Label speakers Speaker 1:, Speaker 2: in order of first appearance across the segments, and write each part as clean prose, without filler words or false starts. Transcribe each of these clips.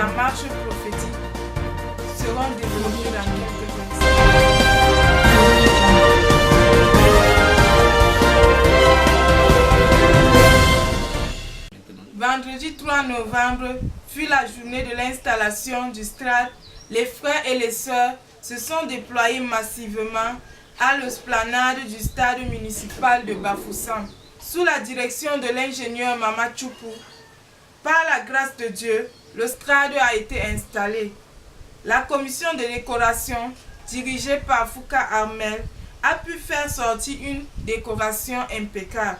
Speaker 1: la marche prophétique seront développées dans quelques instants. Vendredi 3 novembre fut la journée de l'installation du stade. Les frères et les sœurs se sont déployés massivement à l'esplanade du stade municipal de Bafoussam, sous la direction de l'ingénieur Mama Tchoupou. Par la grâce de Dieu, le stade a été installé. La commission de décoration, dirigée par Fouka Armel, a pu faire sortir une décoration impeccable,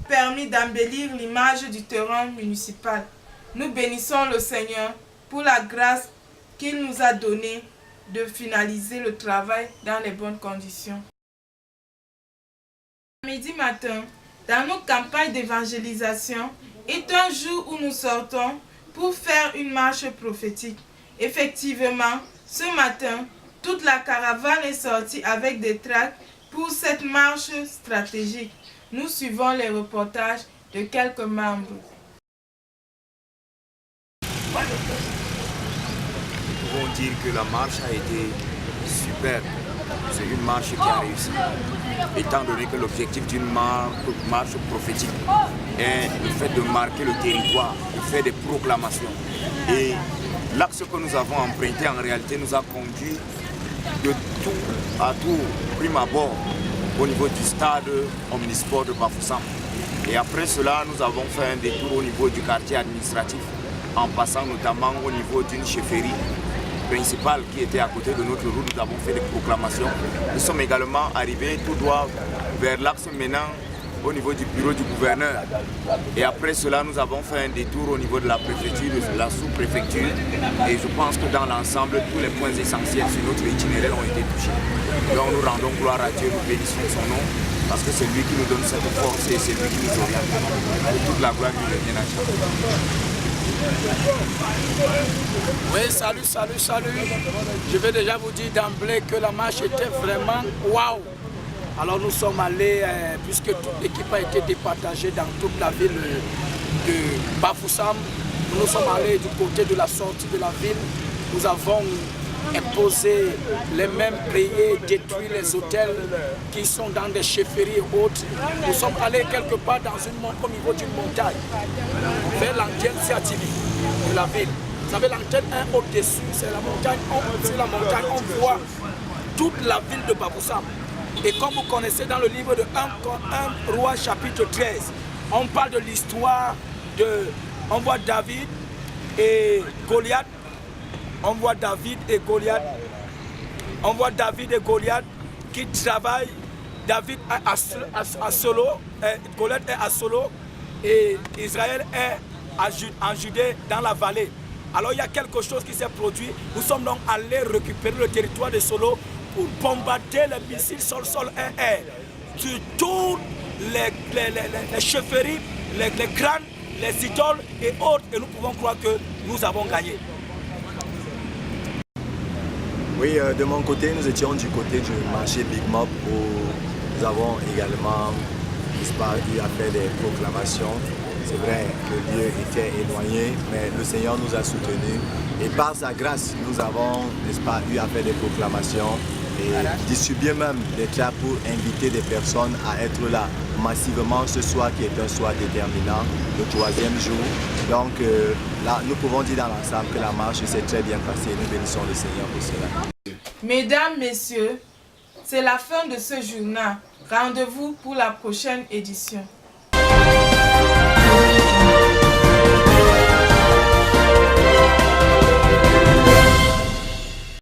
Speaker 1: permis d'embellir l'image du terrain municipal. Nous bénissons le Seigneur pour la grâce qu'il nous a donnée de finaliser le travail dans les bonnes conditions. Midi matin, dans nos campagnes d'évangélisation, est un jour où nous sortons pour faire une marche prophétique. Effectivement, ce matin, toute la caravane est sortie avec des tracts pour cette marche stratégique. Nous suivons les reportages de quelques membres.
Speaker 2: Nous pouvons dire que la marche a été superbe. C'est une marche qui a réussi. Étant donné que l'objectif d'une marche prophétique est le fait de marquer le territoire, de faire des proclamations. Et l'axe que nous avons emprunté en réalité nous a conduit de tout à tout, prime abord, au niveau du stade omnisport de Bafoussam. Et après cela, nous avons fait un détour au niveau du quartier administratif, en passant notamment au niveau d'une chefferie principale qui était à côté de notre route. Nous avons fait des proclamations. Nous sommes également arrivés tout droit vers l'axe menant au niveau du bureau du gouverneur. Et après cela, nous avons fait un détour au niveau de la préfecture, de la sous-préfecture. Et je pense que dans l'ensemble, tous les points essentiels sur notre itinéraire ont été touchés. Donc nous rendons gloire à Dieu, nous bénissons son nom, parce que c'est lui qui nous donne cette force et c'est lui qui nous oriente. Et toute la gloire lui revient à chaque fois.
Speaker 3: Oui, salut. Je vais déjà vous dire d'emblée que la marche était vraiment waouh. Alors nous sommes allés, puisque toute l'équipe a été départagée dans toute la ville de Bafoussam, nous sommes allés du côté de la sortie de la ville. Nous avons imposé les mêmes prières, détruit les hôtels qui sont dans des chefferies hautes. Nous sommes allés quelque part au niveau d'une montagne, vers l'antenne CATV de la ville. Vous savez, l'antenne 1 au-dessus, c'est la montagne. Sur la montagne, on voit toute la ville de Bafoussam. Et comme vous connaissez dans le livre de 1 Roi chapitre 13, on parle de l'histoire de... On voit David et Goliath. On voit David et Goliath. On voit David et Goliath qui travaillent. David est à solo, Goliath est à solo et Israël est en Judée dans la vallée. Alors il y a quelque chose qui s'est produit. Nous sommes donc allés récupérer le territoire de Solo pour bombarder les missiles sol-sol air sur toutes les chefferies, les crânes, les idoles et autres. Et nous pouvons croire que nous avons gagné.
Speaker 4: Oui, de mon côté, nous étions du côté du marché Big Mob où nous avons également eu à faire des proclamations. C'est vrai que le lieu était éloigné, mais le Seigneur nous a soutenus. Et par sa grâce, nous avons, eu à faire des proclamations et distribuer même des tracts pour inviter des personnes à être là massivement ce soir qui est un soir déterminant, le 3e jour. Donc là, nous pouvons dire dans l'ensemble que la marche s'est très bien passée et nous bénissons le Seigneur pour cela.
Speaker 1: Mesdames, Messieurs, c'est la fin de ce journal. Rendez-vous pour la prochaine édition.